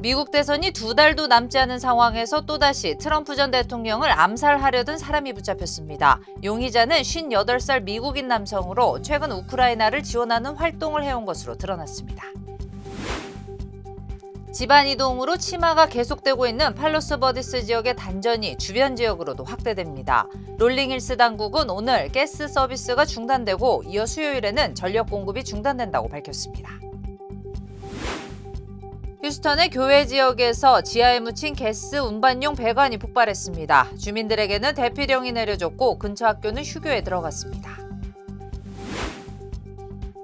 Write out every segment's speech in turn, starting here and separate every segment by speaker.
Speaker 1: 미국 대선이 2달도 남지 않은 상황에서 또다시 트럼프 전 대통령을 암살하려던 사람이 붙잡혔습니다. 용의자는 58살 미국인 남성으로 최근 우크라이나를 지원하는 활동을 해온 것으로 드러났습니다. 집안 이동으로 침하가 계속되고 있는 팔로스 버디스 지역의 단전이 주변 지역으로도 확대됩니다. 롤링힐스 당국은 오늘 가스 서비스가 중단되고 이어 수요일에는 전력 공급이 중단된다고 밝혔습니다. 휴스턴의 교외 지역에서 지하에 묻힌 가스 운반용 배관이 폭발했습니다. 주민들에게는 대피령이 내려졌고 근처 학교는 휴교에 들어갔습니다.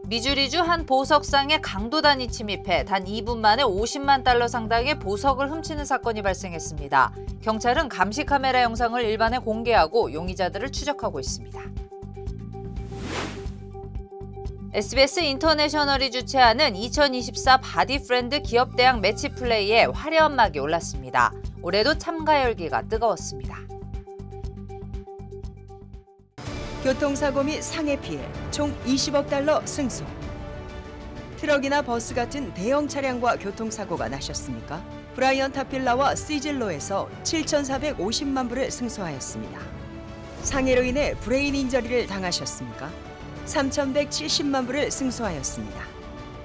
Speaker 1: 미주리주 한 보석상에 강도단이 침입해 단 2분 만에 50만 달러 상당의 보석을 훔치는 사건이 발생했습니다. 경찰은 감시 카메라 영상을 일반에 공개하고 용의자들을 추적하고 있습니다. SBS 인터내셔널이 주최하는 2024 바디프렌드 기업대항 매치 플레이에 화려한 막이 올랐습니다. 올해도 참가 열기가 뜨거웠습니다.
Speaker 2: 교통사고 및 상해 피해 총 20억 달러 승소. 트럭이나 버스 같은 대형 차량과 교통사고가 나셨습니까? 브라이언 타필라와 시즐로에서 7,450만 불을 승소하였습니다. 상해로 인해 브레인 인저리를 당하셨습니까? 3,170만 불을 승소하였습니다.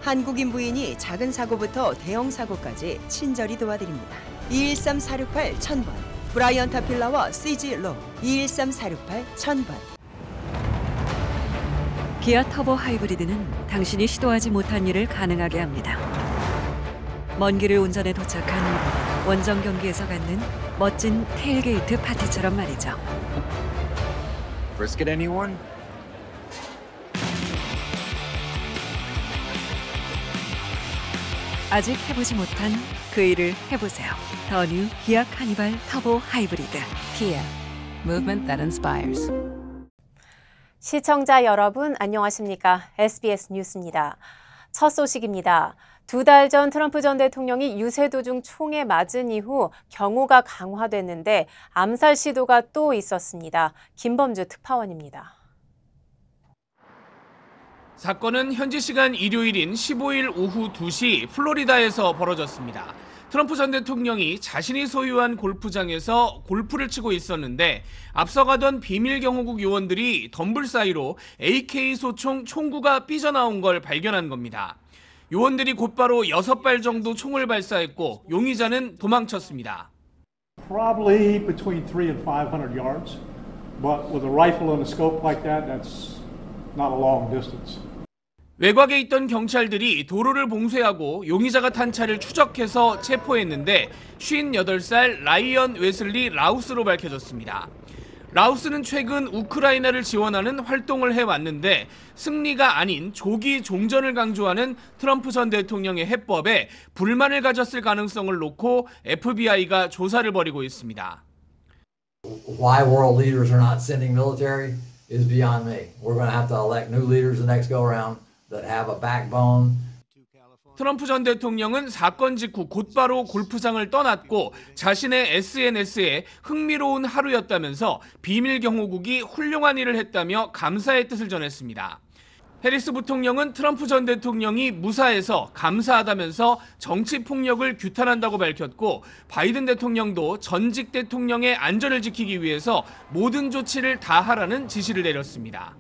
Speaker 2: 한국인 부인이 작은 사고부터 대형 사고까지 친절히 도와드립니다. 213-468-1000번 브라이언 타필라와 시즐로 213-468-1000번.
Speaker 3: 기아 터보 하이브리드는 당신이 시도하지 못한 일을 가능하게 합니다. 먼 길을 운전해 도착한 원정 경기에서 갖는 멋진 테일게이트 파티처럼 말이죠.
Speaker 4: Brisket anyone?
Speaker 3: 아직 해보지 못한 그 일을 해보세요. 더 뉴 기아 카니발 터보 하이브리드.
Speaker 5: Kia. Movement that inspires.
Speaker 6: 시청자 여러분 안녕하십니까? SBS 뉴스입니다. 첫 소식입니다. 2달 전 트럼프 전 대통령이 유세 도중 총에 맞은 이후 경호가 강화됐는데 암살 시도가 또 있었습니다. 김범주 특파원입니다.
Speaker 7: 사건은 현지 시간 일요일인 15일 오후 2시 플로리다에서 벌어졌습니다. 트럼프 전 대통령이 자신이 소유한 골프장에서 골프를 치고 있었는데 앞서가던 비밀경호국 요원들이 덤불 사이로 AK 소총 총구가 삐져나온 걸 발견한 겁니다. 요원들이 곧바로 6발 정도 총을 발사했고 용의자는 도망쳤습니다.
Speaker 8: Probably between 300 and 500 yards, but with a rifle and a scope like that, that's not a long distance.
Speaker 7: 외곽에 있던 경찰들이 도로를 봉쇄하고 용의자가 탄 차를 추적해서 체포했는데 58살 라이언 웨슬리 라우스로 밝혀졌습니다. 라우스는 최근 우크라이나를 지원하는 활동을 해왔는데 승리가 아닌 조기 종전을 강조하는 트럼프 전 대통령의 해법에 불만을 가졌을 가능성을 놓고 FBI가 조사를 벌이고 있습니다.
Speaker 9: Why world leaders are not sending military is beyond me. We're going to have to elect new leaders the next go around that have a backbone.
Speaker 7: 트럼프 전 대통령은 사건 직후 곧바로 골프장을 떠났고 자신의 SNS에 흥미로운 하루였다면서 비밀경호국이 훌륭한 일을 했다며 감사의 뜻을 전했습니다. 해리스 부통령은 트럼프 전 대통령이 무사해서 감사하다면서 정치폭력을 규탄한다고 밝혔고 바이든 대통령도 전직 대통령의 안전을 지키기 위해서 모든 조치를 다하라는 지시를 내렸습니다.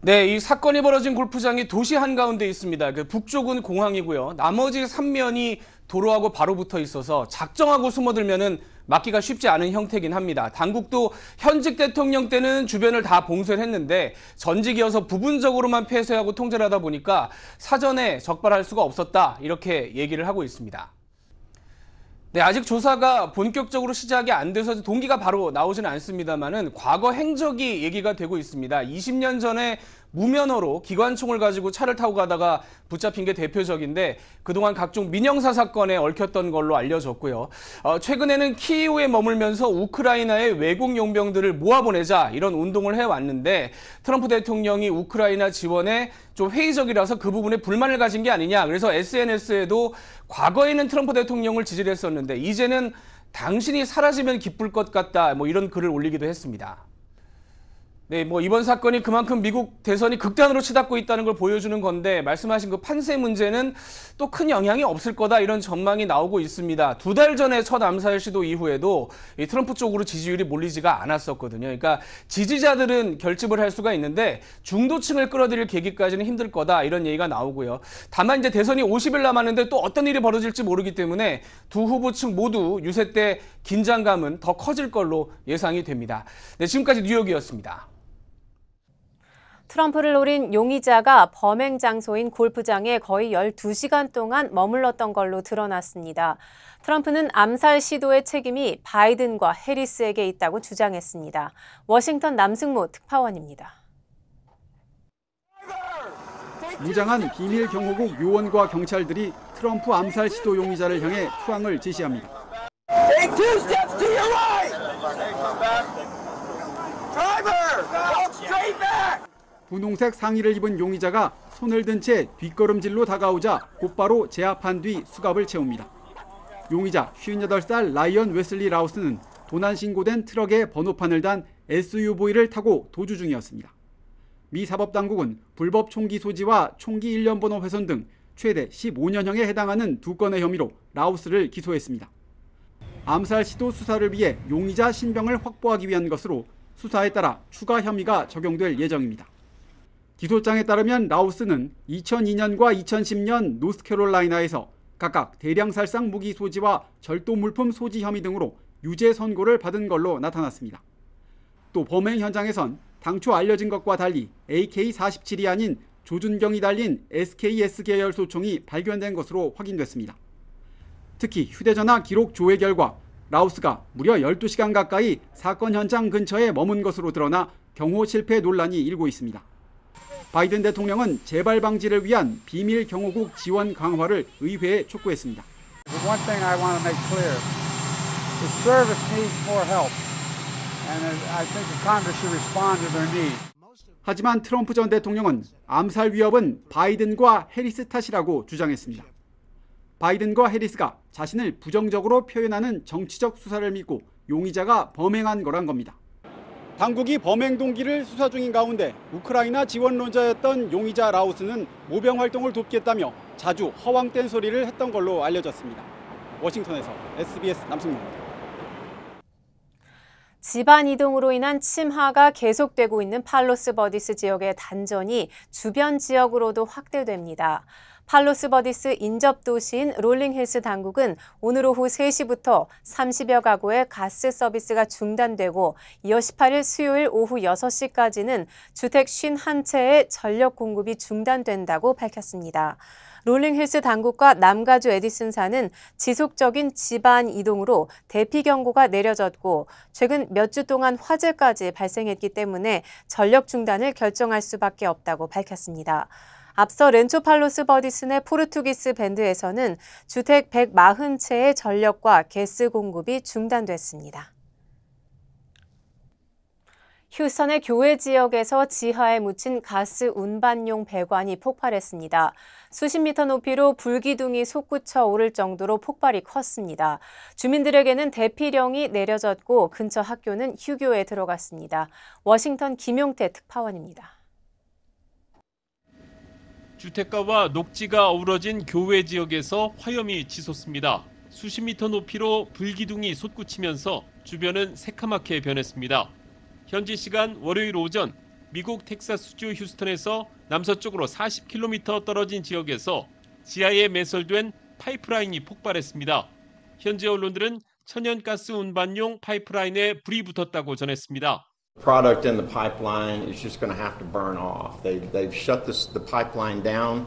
Speaker 10: 네, 이 사건이 벌어진 골프장이 도시 한가운데 있습니다. 그 북쪽은 공항이고요. 나머지 3면이 도로하고 바로 붙어 있어서 작정하고 숨어들면은 막기가 쉽지 않은 형태긴 합니다. 당국도 현직 대통령 때는 주변을 다 봉쇄를 했는데 전직이어서 부분적으로만 폐쇄하고 통제를 하다 보니까 사전에 적발할 수가 없었다, 이렇게 얘기를 하고 있습니다. 네, 아직 조사가 본격적으로 시작이 안 돼서 동기가 바로 나오지는 않습니다만은 과거 행적이 얘기가 되고 있습니다. 20년 전에 무면허로 기관총을 가지고 차를 타고 가다가 붙잡힌 게 대표적인데 그동안 각종 민영사 사건에 얽혔던 걸로 알려졌고요. 최근에는 키이우에 머물면서 우크라이나의 외국 용병들을 모아보내자, 이런 운동을 해왔는데 트럼프 대통령이 우크라이나 지원에 좀 회의적이라서 그 부분에 불만을 가진 게 아니냐. 그래서 SNS에도 과거에는 트럼프 대통령을 지지를 했었는데 이제는 당신이 사라지면 기쁠 것 같다, 뭐 이런 글을 올리기도 했습니다. 네, 뭐 이번 사건이 그만큼 미국 대선이 극단으로 치닫고 있다는 걸 보여주는 건데 말씀하신 그 판세 문제는 또 큰 영향이 없을 거다 이런 전망이 나오고 있습니다. 2달 전에 첫 암살 시도 이후에도 이 트럼프 쪽으로 지지율이 몰리지가 않았었거든요. 그러니까 지지자들은 결집을 할 수가 있는데 중도층을 끌어들일 계기까지는 힘들 거다 이런 얘기가 나오고요. 다만 이제 대선이 50일 남았는데 또 어떤 일이 벌어질지 모르기 때문에 두 후보 측 모두 유세 때 긴장감은 더 커질 걸로 예상이 됩니다. 네, 지금까지 뉴욕이었습니다.
Speaker 6: 트럼프를 노린 용의자가 범행 장소인 골프장에 거의 12시간 동안 머물렀던 걸로 드러났습니다. 트럼프는 암살 시도의 책임이 바이든과 해리스에게 있다고 주장했습니다. 워싱턴 남승모 특파원입니다.
Speaker 4: 무장한 비밀 경호국 요원과 경찰들이 트럼프 암살 시도 용의자를 향해 투항을 지시합니다.
Speaker 11: Take 2 steps to your right. Driver, walk straight back.
Speaker 4: 분홍색 상의를 입은 용의자가 손을 든 채 뒷걸음질로 다가오자 곧바로 제압한 뒤 수갑을 채웁니다. 용의자 58살 라이언 웨슬리 라우스는 도난 신고된 트럭에 번호판을 단 SUV를 타고 도주 중이었습니다. 미 사법당국은 불법 총기 소지와 총기 1년 번호 훼손 등 최대 15년형에 해당하는 2건의 혐의로 라우스를 기소했습니다. 암살 시도 수사를 위해 용의자 신병을 확보하기 위한 것으로 수사에 따라 추가 혐의가 적용될 예정입니다. 기소장에 따르면 라우스는 2002년과 2010년 노스캐롤라이나에서 각각 대량 살상 무기 소지와 절도 물품 소지 혐의 등으로 유죄 선고를 받은 걸로 나타났습니다. 또 범행 현장에선 당초 알려진 것과 달리 AK-47이 아닌 조준경이 달린 SKS 계열 소총이 발견된 것으로 확인됐습니다. 특히 휴대전화 기록 조회 결과 라우스가 무려 12시간 가까이 사건 현장 근처에 머문 것으로 드러나 경호 실패 논란이 일고 있습니다. 바이든 대통령은 재발 방지를 위한 비밀 경호국 지원 강화를 의회에 촉구했습니다.
Speaker 12: One thing I want to make clear, the service needs more help, and I think the Congress should respond to their needs.
Speaker 4: 하지만 트럼프 전 대통령은 암살 위협은 바이든과 해리스 탓이라고 주장했습니다. 바이든과 해리스가 자신을 부정적으로 표현하는 정치적 수사를 믿고 용의자가 범행한 거란 겁니다. 당국이 범행 동기를 수사 중인 가운데 우크라이나 지원론자였던 용의자 라우스는 모병 활동을 돕겠다며 자주 허황된 소리를 했던 걸로 알려졌습니다. 워싱턴에서 SBS 남승모입니다.
Speaker 6: 집안 이동으로 인한 침하가 계속되고 있는 팔로스 버디스 지역의 단전이 주변 지역으로도 확대됩니다. 팔로스 버디스 인접 도시인 롤링힐스 당국은 오늘 오후 3시부터 30여 가구의 가스 서비스가 중단되고 이어 18일 수요일 오후 6시까지는 주택 51채의 전력 공급이 중단된다고 밝혔습니다. 롤링힐스 당국과 남가주 에디슨사는 지속적인 집안 이동으로 대피 경고가 내려졌고 최근 몇 주 동안 화재까지 발생했기 때문에 전력 중단을 결정할 수밖에 없다고 밝혔습니다. 앞서 렌초 팔로스 버디스 내 포르투기스 밴드에서는 주택 140채의 전력과 가스 공급이 중단됐습니다. 휴스턴의 교외 지역에서 지하에 묻힌 가스 운반용 배관이 폭발했습니다. 수십 미터 높이로 불기둥이 솟구쳐 오를 정도로 폭발이 컸습니다. 주민들에게는 대피령이 내려졌고 근처 학교는 휴교에 들어갔습니다. 워싱턴 김용태 특파원입니다.
Speaker 13: 주택가와 녹지가 어우러진 교외 지역에서 화염이 치솟습니다. 수십 미터 높이로 불기둥이 솟구치면서 주변은 새카맣게 변했습니다. 현지 시간 월요일 오전 미국 텍사스주 휴스턴에서 남서쪽으로 40km 떨어진 지역에서 지하에 매설된 파이프라인이 폭발했습니다. 현지 언론들은 천연가스 운반용 파이프라인에 불이 붙었다고 전했습니다.
Speaker 14: Product in the pipeline is just going to have to burn off. They've shut the pipeline down,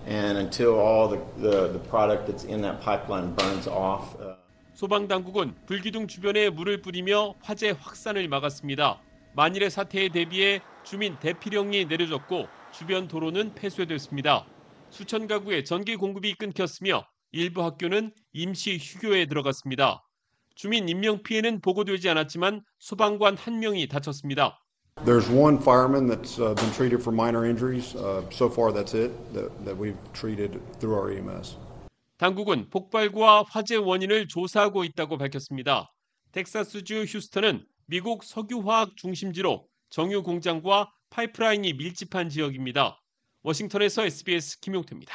Speaker 14: and until all the product that's in that pipeline burns off.
Speaker 13: 소방당국은 불기둥 주변에 물을 뿌리며 화재 확산을 막았습니다. 만일의 사태에 대비해 주민 대피령이 내려졌고 주변 도로는 폐쇄됐습니다. 수천 가구의 전기 공급이 끊겼으며 일부 학교는 임시 휴교에 들어갔습니다. 주민 인명 피해는 보고되지 않았지만 소방관 1명이 다쳤습니다.
Speaker 15: There's one fireman that's been treated for minor injuries. So far that's it that we've treated through our EMS.
Speaker 13: 당국은 폭발과 화재 원인을 조사하고 있다고 밝혔습니다. 텍사스주 휴스턴은 미국 석유화학 중심지로 정유 공장과 파이프라인이 밀집한 지역입니다. 워싱턴에서 SBS 김용태입니다.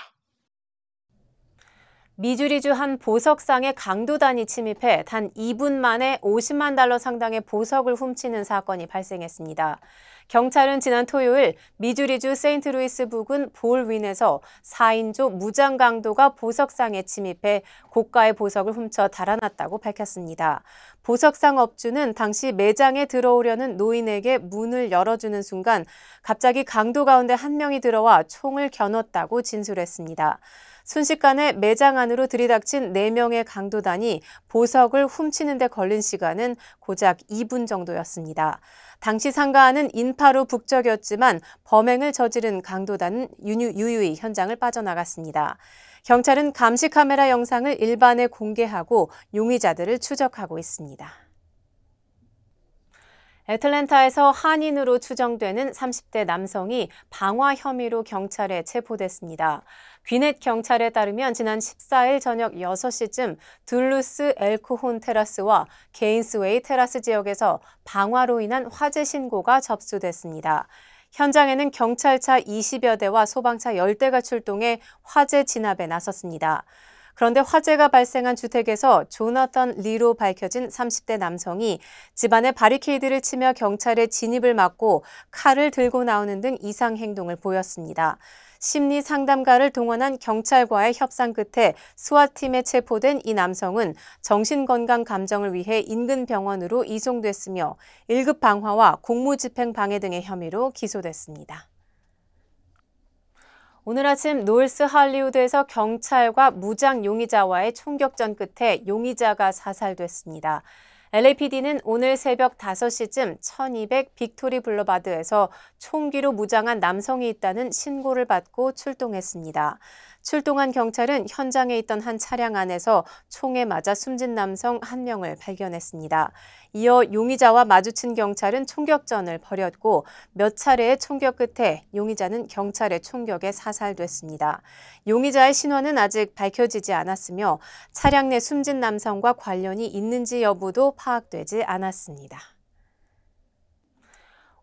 Speaker 6: 미주리주 한 보석상에 강도단이 침입해 단 2분 만에 $50만 상당의 보석을 훔치는 사건이 발생했습니다. 경찰은 지난 토요일 미주리주 세인트루이스 부근 볼윈에서 4인조 무장 강도가 보석상에 침입해 고가의 보석을 훔쳐 달아났다고 밝혔습니다. 보석상 업주는 당시 매장에 들어오려는 노인에게 문을 열어주는 순간 갑자기 강도 가운데 한 명이 들어와 총을 겨눴다고 진술했습니다. 순식간에 매장 안으로 들이닥친 4명의 강도단이 보석을 훔치는 데 걸린 시간은 고작 2분 정도였습니다. 당시 상가안은 인파로 북적였지만 범행을 저지른 강도단은 유유히 현장을 빠져나갔습니다. 경찰은 감시 카메라 영상을 일반에 공개하고 용의자들을 추적하고 있습니다. 애틀랜타에서 한인으로 추정되는 30대 남성이 방화 혐의로 경찰에 체포됐습니다. 귀넷 경찰에 따르면 지난 14일 저녁 6시쯤 둘루스 엘코혼 테라스와 게인스웨이 테라스 지역에서 방화로 인한 화재 신고가 접수됐습니다. 현장에는 경찰차 20여 대와 소방차 10대가 출동해 화재 진압에 나섰습니다. 그런데 화재가 발생한 주택에서 조나탄 리로 밝혀진 30대 남성이 집안에 바리케이드를 치며 경찰의 진입을 막고 칼을 들고 나오는 등 이상 행동을 보였습니다. 심리 상담가를 동원한 경찰과의 협상 끝에 수사팀에 체포된 이 남성은 정신건강 감정을 위해 인근 병원으로 이송됐으며 1급 방화와 공무집행 방해 등의 혐의로 기소됐습니다. 오늘 아침 노스 할리우드에서 경찰과 무장 용의자와의 총격전 끝에 용의자가 사살됐습니다. LAPD는 오늘 새벽 5시쯤 1200 빅토리 블러바드에서 총기로 무장한 남성이 있다는 신고를 받고 출동했습니다. 출동한 경찰은 현장에 있던 한 차량 안에서 총에 맞아 숨진 남성 1명을 발견했습니다. 이어 용의자와 마주친 경찰은 총격전을 벌였고 몇 차례의 총격 끝에 용의자는 경찰의 총격에 사살됐습니다. 용의자의 신원은 아직 밝혀지지 않았으며 차량 내 숨진 남성과 관련이 있는지 여부도 파악되지 않았습니다.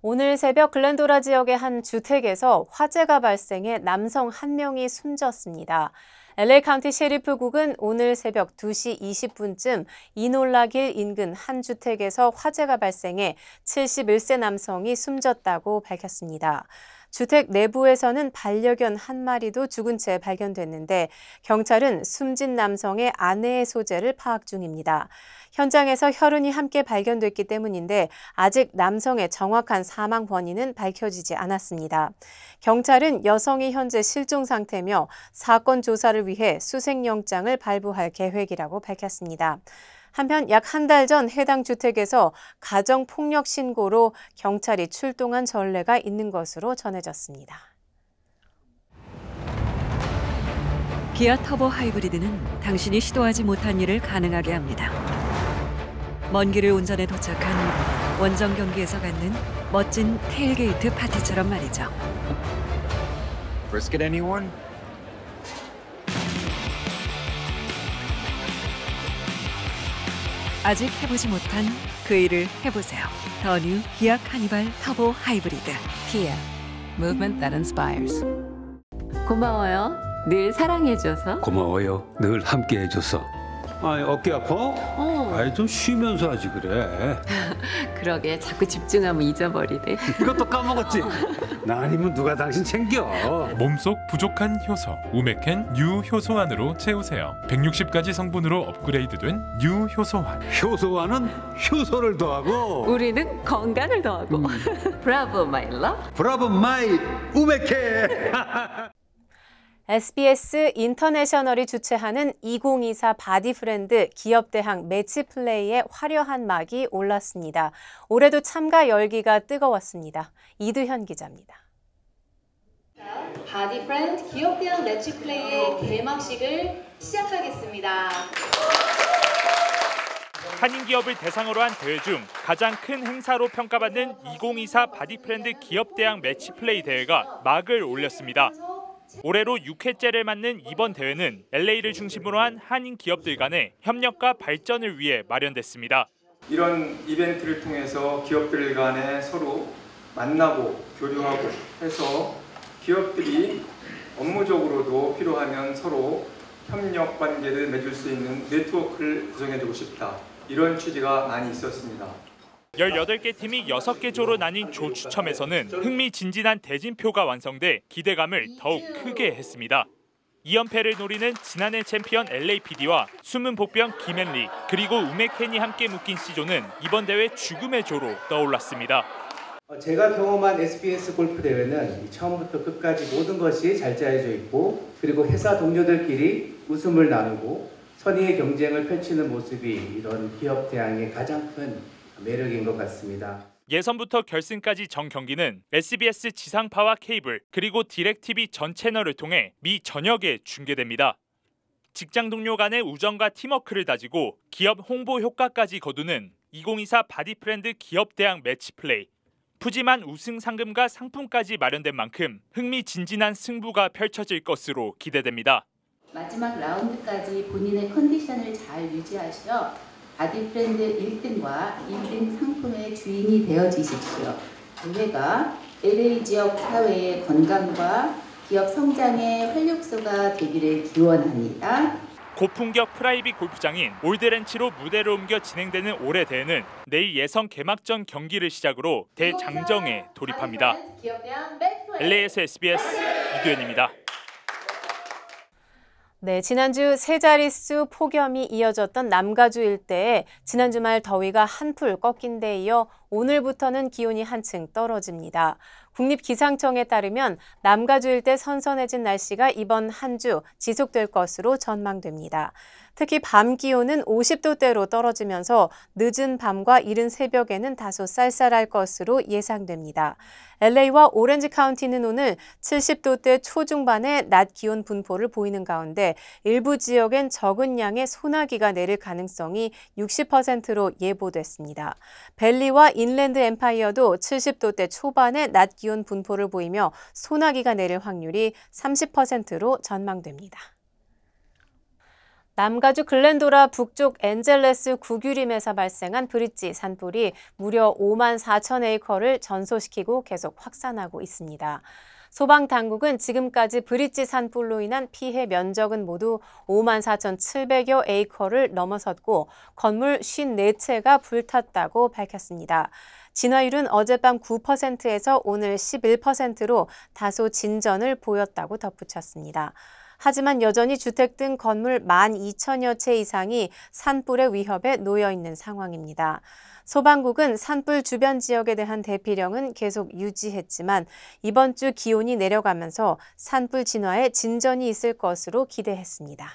Speaker 6: 오늘 새벽 글렌도라 지역의 한 주택에서 화재가 발생해 남성 1명이 숨졌습니다. LA 카운티 셰리프국은 오늘 새벽 2시 20분쯤 이놀라길 인근 한 주택에서 화재가 발생해 71세 남성이 숨졌다고 밝혔습니다. 주택 내부에서는 반려견 1마리도 죽은 채 발견됐는데 경찰은 숨진 남성의 아내의 소재를 파악 중입니다. 현장에서 혈흔이 함께 발견됐기 때문인데 아직 남성의 정확한 사망 원인은 밝혀지지 않았습니다. 경찰은 여성이 현재 실종 상태며 사건 조사를 위해 수색영장을 발부할 계획이라고 밝혔습니다. 한편 약 한 달 전 해당 주택에서 가정폭력 신고로 경찰이 출동한 전례가 있는 것으로 전해졌습니다.
Speaker 3: 기아 터보 하이브리드는 당신이 시도하지 못한 일을 가능하게 합니다. 먼 길을 운전해 도착한 원정 경기에서 갖는 멋진 테일게이트 파티처럼 말이죠.
Speaker 16: Brisket anyone?
Speaker 3: 아직 해보지 못한 그 일을 해보세요. 더 뉴 기아 카니발 터보 하이브리드.
Speaker 5: Kia, movement that inspires.
Speaker 17: 고마워요. 늘 사랑해줘서.
Speaker 18: 고마워요. 늘 함께해줘서. 어깨 아파? 좀 쉬면서 하지 그래.
Speaker 17: 그러게 자꾸 집중하면 잊어버리네.
Speaker 18: 이것도 까먹었지? 나 아니면 누가 당신 챙겨.
Speaker 19: 몸속 부족한 효소 우메켄 뉴 효소환으로 채우세요. 160가지 성분으로 업그레이드된 뉴 효소환.
Speaker 18: 효소환은 효소를 더하고
Speaker 17: 우리는 건강을 더하고. 브라보 마이 러브.
Speaker 18: 브라보 마이 우메켄.
Speaker 6: SBS 인터내셔널이 주최하는 2024 바디프렌드 기업대항 매치플레이에 화려한 막이 올랐습니다. 올해도 참가 열기가 뜨거웠습니다. 이두현 기자입니다.
Speaker 20: 바디프렌드 기업대항 매치플레이의 개막식을 시작하겠습니다.
Speaker 21: 한인 기업을 대상으로 한 대회 중 가장 큰 행사로 평가받는 2024 바디프렌드 기업대항 매치플레이 대회가 막을 올렸습니다. 올해로 6회째를 맞는 이번 대회는 LA를 중심으로 한 한인 기업들 간의 협력과 발전을 위해 마련됐습니다.
Speaker 22: 이런 이벤트를 통해서 기업들 간에 서로
Speaker 16: 만나고 교류하고 해서 기업들이 업무적으로도 필요하면 서로 협력 관계를 맺을 수 있는 네트워크를 구성해주고 싶다. 이런 취지가 많이 있었습니다.
Speaker 21: 18개 팀이 6개 조로 나뉜 조 추첨에서는 흥미진진한 대진표가 완성돼 기대감을 더욱 크게 했습니다. 2연패를 노리는 지난해 챔피언 LAPD와 숨은 복병 김앤리 그리고 우메켄이 함께 묶인 C조는 이번 대회 죽음의 조로 떠올랐습니다.
Speaker 22: 제가 경험한 SBS 골프 대회는 처음부터 끝까지 모든 것이 잘 짜여져 있고 그리고 회사 동료들끼리 웃음을 나누고 선의의 경쟁을 펼치는 모습이 이런 기업 대항의 가장 큰 매력인 것 같습니다.
Speaker 21: 예선부터 결승까지 전 경기는 SBS 지상파와 케이블 그리고 디렉TV 전 채널을 통해 미 전역에 중계됩니다. 직장 동료 간의 우정과 팀워크를 다지고 기업 홍보 효과까지 거두는 2024 바디프렌드 기업대항 매치플레이. 푸짐한 우승 상금과 상품까지 마련된 만큼 흥미진진한 승부가 펼쳐질 것으로 기대됩니다.
Speaker 20: 마지막 라운드까지 본인의 컨디션을 잘 유지하시어 바디프렌드 1등과 2등 상품의 주인이 되어지십시오. 대회가 LA 지역 사회의 건강과 기업 성장의 활력소가 되기를 기원합니다.
Speaker 21: 고품격 프라이빗 골프장인 올드렌치로 무대를 옮겨 진행되는 올해 대회는 내일 예선 개막전 경기를 시작으로 대장정에 돌입합니다. LA에서 SBS 이두현입니다.
Speaker 6: 네, 지난주 세 자릿수 폭염이 이어졌던 남가주 일대에 지난 주말 더위가 한풀 꺾인 데 이어 오늘부터는 기온이 한층 떨어집니다. 국립기상청에 따르면 남가주 일대 선선해진 날씨가 이번 한 주 지속될 것으로 전망됩니다. 특히 밤 기온은 50도대로 떨어지면서 늦은 밤과 이른 새벽에는 다소 쌀쌀할 것으로 예상됩니다. LA와 오렌지 카운티는 오늘 70도대 초중반의 낮 기온 분포를 보이는 가운데 일부 지역엔 적은 양의 소나기가 내릴 가능성이 60%로 예보됐습니다. 벨리와 인랜드 엠파이어도 70도대 초반의 낮 기온 분포를 보이며 소나기가 내릴 확률이 30%로 전망됩니다. 남가주 글렌도라 북쪽 엔젤레스 구규림에서 발생한 브릿지 산불이 무려 5만 4천 에이커를 전소시키고 계속 확산하고 있습니다. 소방당국은 지금까지 브릿지 산불로 인한 피해 면적은 모두 5만 4,700여 에이커를 넘어섰고 건물 54채가 불탔다고 밝혔습니다. 진화율은 어젯밤 9%에서 오늘 11%로 다소 진전을 보였다고 덧붙였습니다. 하지만 여전히 주택 등 건물 12,000여 채 이상이 산불의 위협에 놓여 있는 상황입니다. 소방국은 산불 주변 지역에 대한 대피령은 계속 유지했지만 이번 주 기온이 내려가면서 산불 진화에 진전이 있을 것으로 기대했습니다.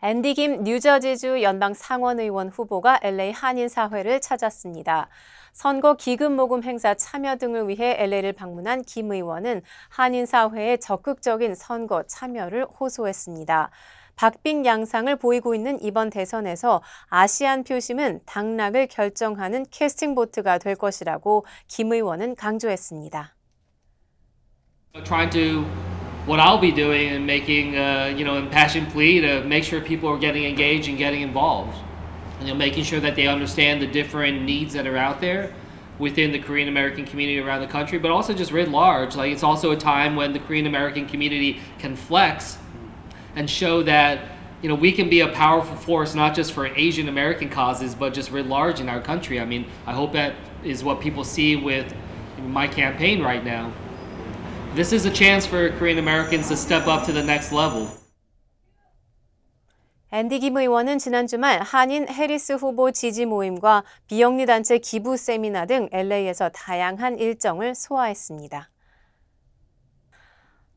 Speaker 6: 앤디 김 뉴저지주 연방 상원의원 후보가 LA 한인사회를 찾았습니다. 선거 기금 모금 행사 참여 등을 위해 LA를 방문한 김 의원은 한인사회의 적극적인 선거 참여를 호소했습니다. 박빙 양상을 보이고 있는 이번 대선에서 아시안 표심은 당락을 결정하는 캐스팅 보트가 될 것이라고 김 의원은 강조했습니다.
Speaker 23: What I'll be doing and making, impassioned plea to make sure people are getting engaged and getting involved. Making sure that they understand the different needs that are out there within the Korean American community around the country, but also just writ large. Like it's also a time when the Korean American community can flex and show that, we can be a powerful force, not just for Asian American causes, but just writ large in our country. I mean, I hope that is what people see with my campaign right now. This is a chance for Korean Americans to step up to the next level.
Speaker 6: 앤디 김 의원은 지난 주말 한인 해리스 후보 지지 모임과 비영리 단체 기부 세미나 등 LA에서 다양한 일정을 소화했습니다.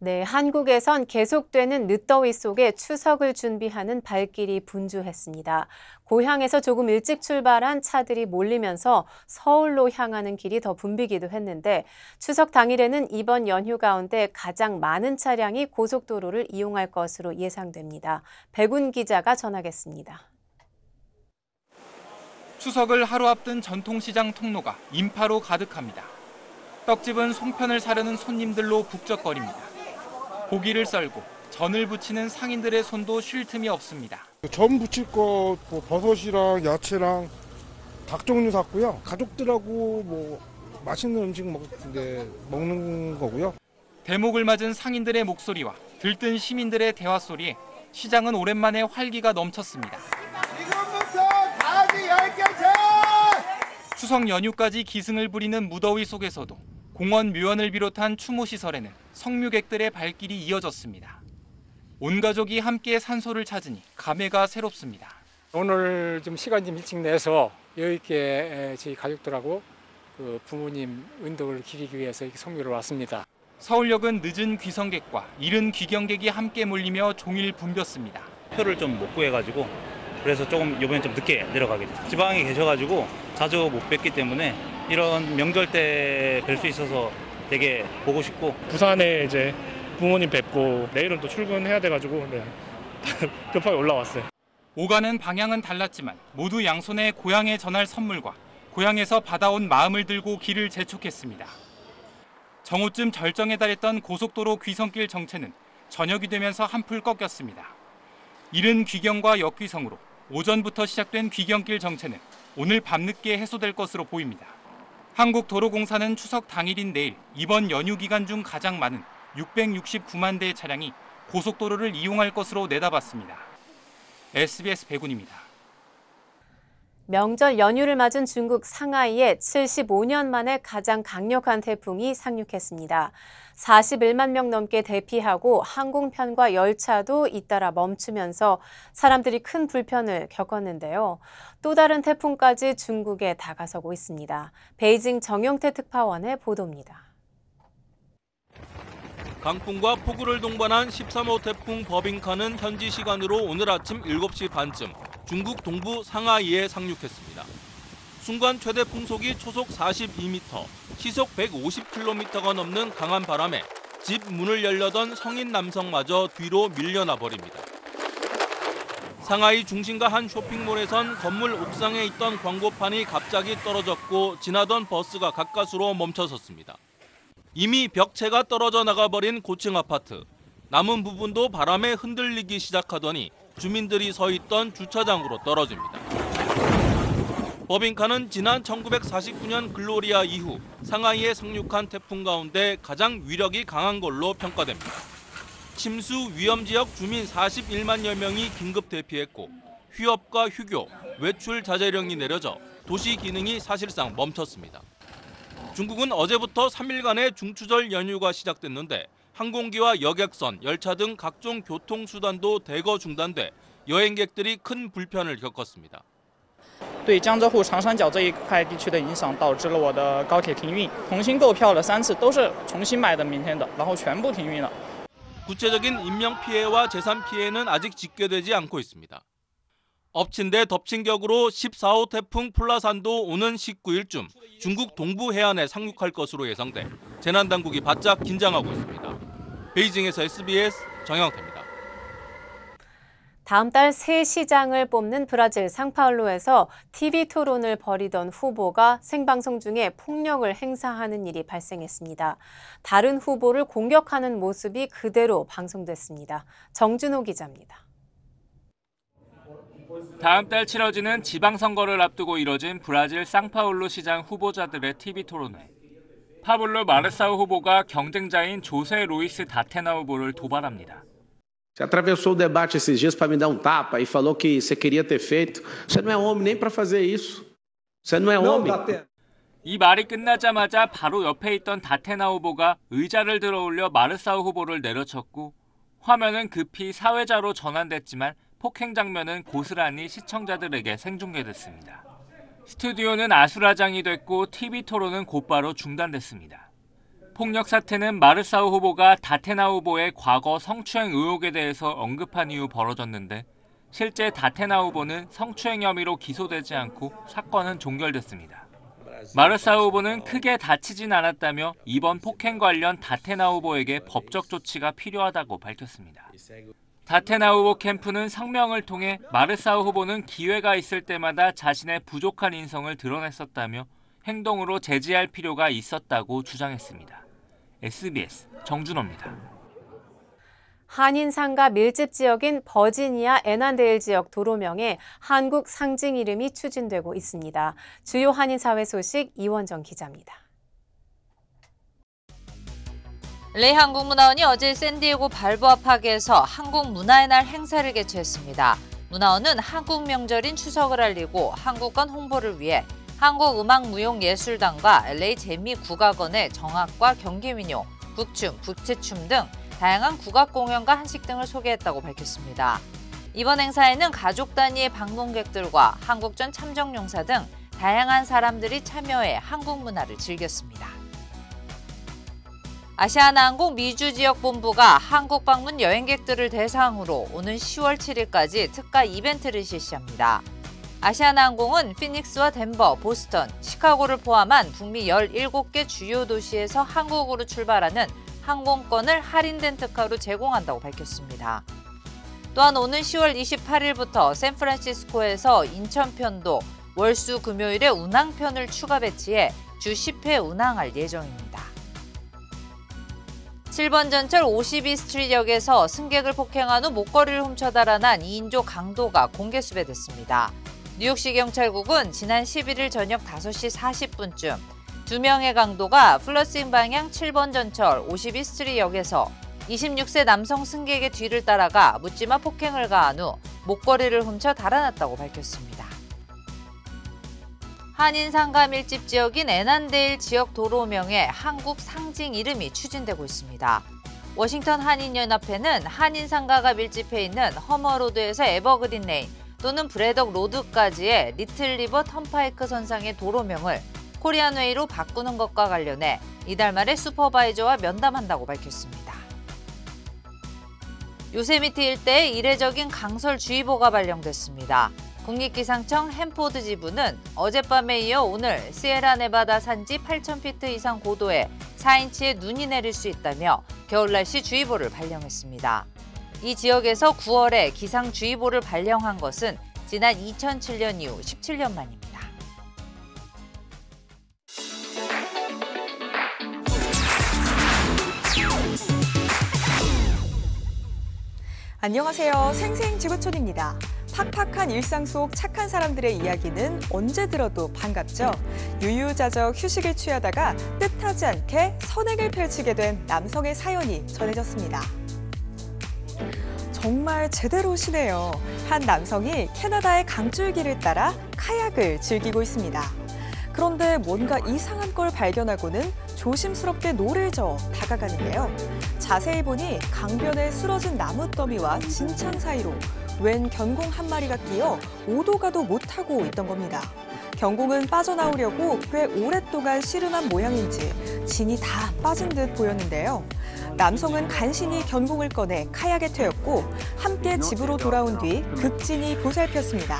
Speaker 6: 네, 한국에선 계속되는 늦더위 속에 추석을 준비하는 발길이 분주했습니다. 고향에서 조금 일찍 출발한 차들이 몰리면서 서울로 향하는 길이 더 붐비기도 했는데 추석 당일에는 이번 연휴 가운데 가장 많은 차량이 고속도로를 이용할 것으로 예상됩니다. 백운 기자가 전하겠습니다.
Speaker 24: 추석을 하루 앞둔 전통시장 통로가 인파로 가득합니다. 떡집은 송편을 사려는 손님들로 북적거립니다. 고기를 썰고 전을 부치는 상인들의 손도 쉴 틈이 없습니다.
Speaker 25: 전 부칠 거 버섯이랑 야채랑 닭 종류 샀고요. 가족들하고
Speaker 1: 맛있는 음식 먹는 거고요.
Speaker 24: 대목을 맞은 상인들의 목소리와 들뜬 시민들의 대화 소리에 시장은 오랜만에 활기가 넘쳤습니다.
Speaker 11: 지금부터 가지 10개 차!
Speaker 24: 추석 연휴까지 기승을 부리는 무더위 속에서도 공원 묘연을 비롯한 추모시설에는 성묘객들의 발길이 이어졌습니다. 온 가족이 함께 산소를 찾으니 감회가 새롭습니다.
Speaker 2: 오늘 좀 시간 좀 일찍 내서 여유 있게 저희 가족들하고 부모님 운동을 기리기 위해서 이렇게 성묘를 왔습니다.
Speaker 24: 서울역은 늦은 귀성객과 이른 귀경객이 함께 몰리며 종일 붐볐습니다.
Speaker 8: 표를 좀 못 구해가지고 그래서 조금 이번엔 좀 늦게 내려가게 됐어요. 지방에 계셔가지고 자주 못 뵙기 때문에 이런 명절 때 뵐 수 있어서 되게 보고 싶고
Speaker 9: 부산에 이제 부모님 뵙고 내일은 또 출근해야 돼가지고 급하게 올라왔어요.
Speaker 24: 오가는 방향은 달랐지만 모두 양손에 고향에 전할 선물과 고향에서 받아온 마음을 들고 길을 재촉했습니다. 정오쯤 절정에 달했던 고속도로 귀성길 정체는 저녁이 되면서 한풀 꺾였습니다. 이른 귀경과 역귀성으로 오전부터 시작된 귀경길 정체는 오늘 밤늦게 해소될 것으로 보입니다. 한국도로공사는 추석 당일인 내일 이번 연휴 기간 중 가장 많은 669만 대의 차량이 고속도로를 이용할 것으로 내다봤습니다. SBS 배군입니다.
Speaker 6: 명절 연휴를 맞은 중국 상하이에 75년 만에 가장 강력한 태풍이 상륙했습니다. 41만 명 넘게 대피하고 항공편과 열차도 잇따라 멈추면서 사람들이 큰 불편을 겪었는데요. 또 다른 태풍까지 중국에 다가서고 있습니다. 베이징 정영태 특파원의 보도입니다.
Speaker 25: 강풍과 폭우를 동반한 13호 태풍 버빙칸은 현지 시간으로 오늘 아침 7시 반쯤 중국 동부 상하이에 상륙했습니다. 순간 최대 풍속이 초속 42m, 시속 150km가 넘는 강한 바람에 집 문을 열려던 성인 남성마저 뒤로 밀려나 버립니다. 상하이 중심가 한 쇼핑몰에선 건물 옥상에 있던 광고판이 갑자기 떨어졌고 지나던 버스가 가까스로 멈춰섰습니다. 이미 벽체가 떨어져 나가버린 고층 아파트. 남은 부분도 바람에 흔들리기 시작하더니 주민들이 서 있던 주차장으로 떨어집니다. 버빙칸은 지난 1949년 글로리아 이후 상하이에 상륙한 태풍 가운데 가장 위력이 강한 걸로 평가됩니다. 침수 위험 지역 주민 41만여 명이 긴급 대피했고 휴업과 휴교, 외출 자제령이 내려져 도시 기능이 사실상 멈췄습니다. 중국은 어제부터 3일간의 중추절 연휴가 시작됐는데 항공기와 여객선, 열차 등 각종 교통수단도 대거 중단돼 여행객들이 큰 불편을 겪었습니다.
Speaker 26: 对江浙沪长三角这一块地区的影响，导致了我的高铁停运。重新购票了3次，都是重新买的明天的，然后全部停运了。
Speaker 25: 구체적인 인명 피해와 재산 피해는 아직 집계되지 않고 있습니다. 엎친 데 덮친 격으로 14호 태풍 플라산도 오는 19일쯤 중국 동부 해안에 상륙할 것으로 예상돼 재난당국이 바짝 긴장하고 있습니다. 베이징에서 SBS 정영태입니다.
Speaker 6: 다음 달 새 시장을 뽑는 브라질 상파울루에서 TV 토론을 벌이던 후보가 생방송 중에 폭력을 행사하는 일이 발생했습니다. 다른 후보를 공격하는 모습이 그대로 방송됐습니다. 정준호 기자입니다.
Speaker 21: 다음 달 치러지는 지방선거를 앞두고 이뤄진 브라질 상파울루 시장 후보자들의 TV 토론회. 파블로 마르사우 후보가 경쟁자인 조세 루이스 다테나 후보를 도발합니다.
Speaker 27: Você atravessou o debate esses dias para me dar tapa e falou que você queria ter feito. Você não é homem nem para fazer isso. Você não é homem.
Speaker 21: 이 말이 끝나자마자 바로 옆에 있던 다테나 후보가 의자를 들어올려 마르사우 후보를 내려쳤고 화면은 급히 사회자로 전환됐지만 폭행 장면은 고스란히 시청자들에게 생중계됐습니다. 스튜디오는 아수라장이 됐고 TV 토론은 곧바로 중단됐습니다. 폭력 사태는 마르사우 후보가 다테나 후보의 과거 성추행 의혹에 대해서 언급한 이후 벌어졌는데 실제 다테나 후보는 성추행 혐의로 기소되지 않고 사건은 종결됐습니다. 마르사우 후보는 크게 다치진 않았다며 이번 폭행 관련 다테나 후보에게 법적 조치가 필요하다고 밝혔습니다. 다테나 후보 캠프는 성명을 통해 마르사우 후보는 기회가 있을 때마다 자신의 부족한 인성을 드러냈었다며 행동으로 제지할 필요가 있었다고 주장했습니다. SBS 정준호입니다.
Speaker 6: 한인상가 밀집 지역인 버지니아 애난데일 지역 도로명에 한국 상징 이름이 추진되고 있습니다. 주요 한인사회 소식 이원정 기자입니다.
Speaker 4: LA 한국문화원이 어제 샌디에고 발보아 파크에서 한국문화의 날 행사를 개최했습니다. 문화원은 한국 명절인 추석을 알리고 한국권 홍보를 위해 한국음악무용예술단과 LA 재미국악원의 정악과 경기민요, 북춤, 부채춤 등 다양한 국악 공연과 한식 등을 소개했다고 밝혔습니다. 이번 행사에는 가족 단위의 방문객들과 한국전 참정용사 등 다양한 사람들이 참여해 한국 문화를 즐겼습니다. 아시아나항공 미주지역본부가 한국 방문 여행객들을 대상으로 오는 10월 7일까지 특가 이벤트를 실시합니다. 아시아나항공은 피닉스와 덴버, 보스턴, 시카고를 포함한 북미 17개 주요 도시에서 한국으로 출발하는 항공권을 할인된 특가로 제공한다고 밝혔습니다. 또한 오는 10월 28일부터 샌프란시스코에서 인천편도 월수 금요일에 운항편을 추가 배치해 주 10회 운항할 예정입니다. 7번 전철 52스트리트역에서 승객을 폭행한 후 목걸이를 훔쳐 달아난 2인조 강도가 공개 수배됐습니다. 뉴욕시 경찰국은 지난 11일 저녁 5시 40분쯤 2명의 강도가 플러싱 방향 7번 전철 52스트리트역에서 26세 남성 승객의 뒤를 따라가 묻지마 폭행을 가한 후 목걸이를 훔쳐 달아났다고 밝혔습니다. 한인 상가 밀집 지역인 애난데일 지역 도로명에 한국 상징 이름이 추진되고 있습니다. 워싱턴 한인연합회는 한인 상가가 밀집해 있는 허머로드에서 에버그린 레인 또는 브래덕 로드까지의 리틀리버 턴파이크 선상의 도로명을 코리안웨이로 바꾸는 것과 관련해 이달 말에 슈퍼바이저와 면담한다고 밝혔습니다. 요세미티 일대에 이례적인 강설주의보가 발령됐습니다. 국립기상청 햄포드 지부는 어젯밤에 이어 오늘 시에라네바다 산지 8,000피트 이상 고도에 4인치의 눈이 내릴 수 있다며 겨울날씨 주의보를 발령했습니다. 이 지역에서 9월에 기상주의보를 발령한 것은 지난 2007년 이후 17년 만입니다.
Speaker 7: 안녕하세요. 생생지구촌입니다. 팍팍한 일상 속 착한 사람들의 이야기는 언제 들어도 반갑죠. 유유자적 휴식을 취하다가 뜻하지 않게 선행을 펼치게 된 남성의 사연이 전해졌습니다. 정말 제대로 시네요. 한 남성이 캐나다의 강줄기를 따라 카약을 즐기고 있습니다. 그런데 뭔가 이상한 걸 발견하고는 조심스럽게 노를 저어 다가가는데요. 자세히 보니 강변에 쓰러진 나무 더미와 진창 사이로 웬 견공 한 마리가 끼어 오도 가도 못하고 있던 겁니다. 견공은 빠져나오려고 꽤 오랫동안 씨름한 모양인지 진이 다 빠진 듯 보였는데요. 남성은 간신히 견공을 꺼내 카약에 태웠고 함께 집으로 돌아온 뒤 극진히 보살폈습니다.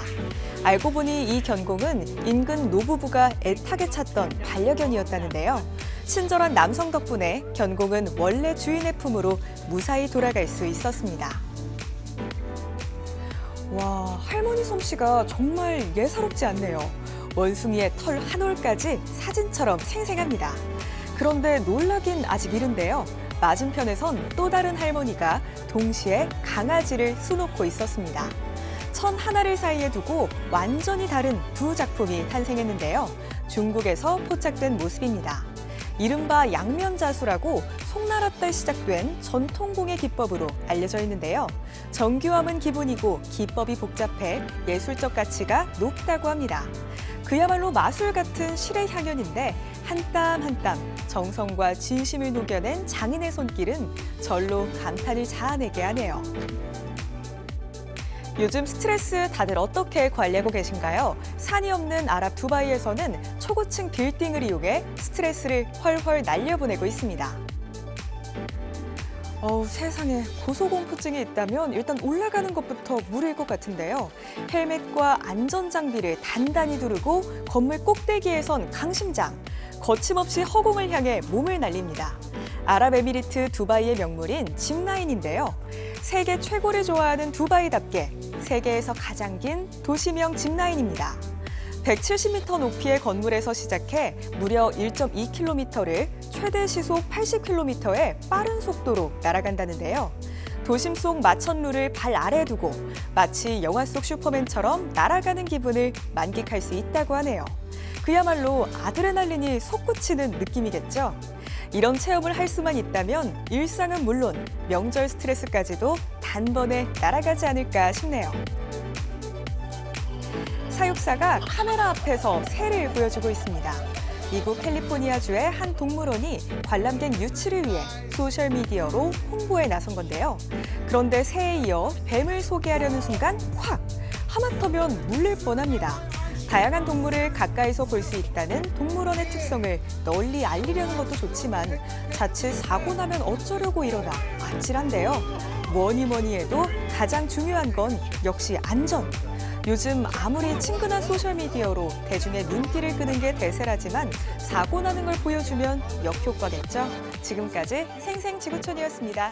Speaker 7: 알고 보니 이 견공은 인근 노부부가 애타게 찾던 반려견이었다는데요. 친절한 남성 덕분에 견공은 원래 주인의 품으로 무사히 돌아갈 수 있었습니다. 와, 할머니 솜씨가 정말 예사롭지 않네요. 원숭이의 털 한 올까지 사진처럼 생생합니다. 그런데 놀라긴 아직 이른데요. 맞은편에선 또 다른 할머니가 동시에 강아지를 수놓고 있었습니다. 천 하나를 사이에 두고 완전히 다른 두 작품이 탄생했는데요. 중국에서 포착된 모습입니다. 이른바 양면자수라고 송나라 때 시작된 전통공예 기법으로 알려져 있는데요. 정교함은 기본이고 기법이 복잡해 예술적 가치가 높다고 합니다. 그야말로 마술 같은 실의 향연인데 한 땀 한 땀 정성과 진심을 녹여낸 장인의 손길은 절로 감탄을 자아내게 하네요. 요즘 스트레스 다들 어떻게 관리하고 계신가요? 산이 없는 아랍 두바이에서는 초고층 빌딩을 이용해 스트레스를 훨훨 날려보내고 있습니다. 세상에 고소공포증이 있다면 일단 올라가는 것부터 무리일 것 같은데요. 헬멧과 안전장비를 단단히 두르고 건물 꼭대기에 선 강심장. 거침없이 허공을 향해 몸을 날립니다. 아랍에미리트 두바이의 명물인 짚라인인데요. 세계 최고를 좋아하는 두바이답게 세계에서 가장 긴 도시명 짚라인입니다. 170m 높이의 건물에서 시작해 무려 1.2km를 최대 시속 80km의 빠른 속도로 날아간다는데요. 도심 속 마천루를 발 아래 두고 마치 영화 속 슈퍼맨처럼 날아가는 기분을 만끽할 수 있다고 하네요. 그야말로 아드레날린이 솟구치는 느낌이겠죠. 이런 체험을 할 수만 있다면 일상은 물론 명절 스트레스까지도 단번에 날아가지 않을까 싶네요. 사육사가 카메라 앞에서 새를 보여주고 있습니다. 미국 캘리포니아주의 한 동물원이 관람객 유치를 위해 소셜미디어로 홍보에 나선 건데요. 그런데 새에 이어 뱀을 소개하려는 순간 확! 하마터면 물릴 뻔합니다. 다양한 동물을 가까이서 볼 수 있다는 동물원의 특성을 널리 알리려는 것도 좋지만 자칫 사고 나면 어쩌려고 이러나 아찔한데요. 뭐니 해도 가장 중요한 건 역시 안전. 요즘 아무리 친근한 소셜미디어로 대중의 눈길을 끄는 게 대세라지만 사고 나는 걸 보여주면 역효과겠죠. 지금까지 생생지구촌이었습니다.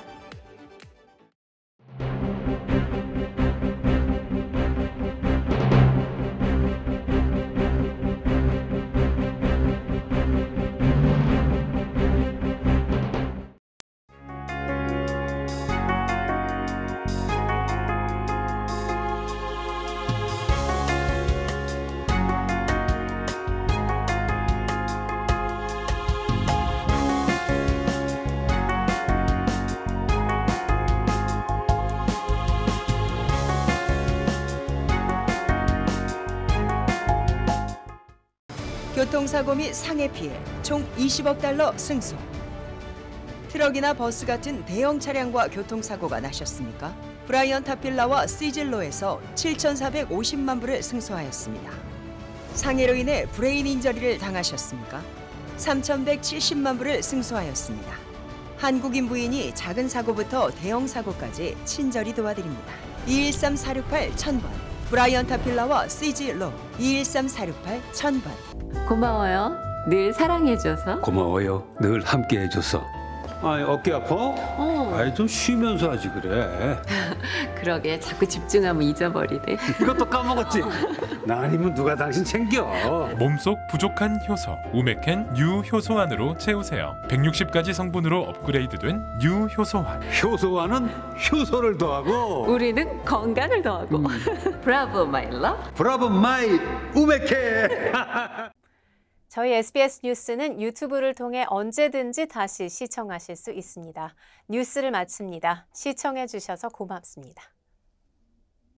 Speaker 3: 교통사고 및 상해 피해 총 20억 달러 승소. 트럭이나 버스 같은 대형 차량과 교통사고가 나셨습니까? 브라이언 타필라와 시즐로에서 7,450만 불을 승소하였습니다. 상해로 인해 브레인 인저리를 당하셨습니까? 3,170만 불을 승소하였습니다. 한국인 부인이 작은 사고부터 대형 사고까지 친절히 도와드립니다. 213-468-1000번 브라이언 타필라와 시즐로 213-468-1000번.
Speaker 17: 고마워요. 늘 사랑해줘서.
Speaker 18: 고마워요. 늘 함께해줘서. 아이, 어깨 아파? 아이, 좀 쉬면서 하지 그래.
Speaker 17: 그러게 자꾸 집중하면 잊어버리네.
Speaker 18: 이것도 까먹었지? 나 아니면 누가 당신 챙겨.
Speaker 19: 몸속 부족한 효소 우메켄 유효소환으로 채우세요. 160가지 성분으로 업그레이드된 유효소환.
Speaker 18: 효소환은 효소를 더하고
Speaker 17: 우리는 건강을 더하고. 브라보 마이 러브.
Speaker 18: 브라보 마이 우메켄.
Speaker 6: 저희 SBS 뉴스는 유튜브를 통해 언제든지 다시 시청하실 수 있습니다. 뉴스를 마칩니다. 시청해 주셔서 고맙습니다.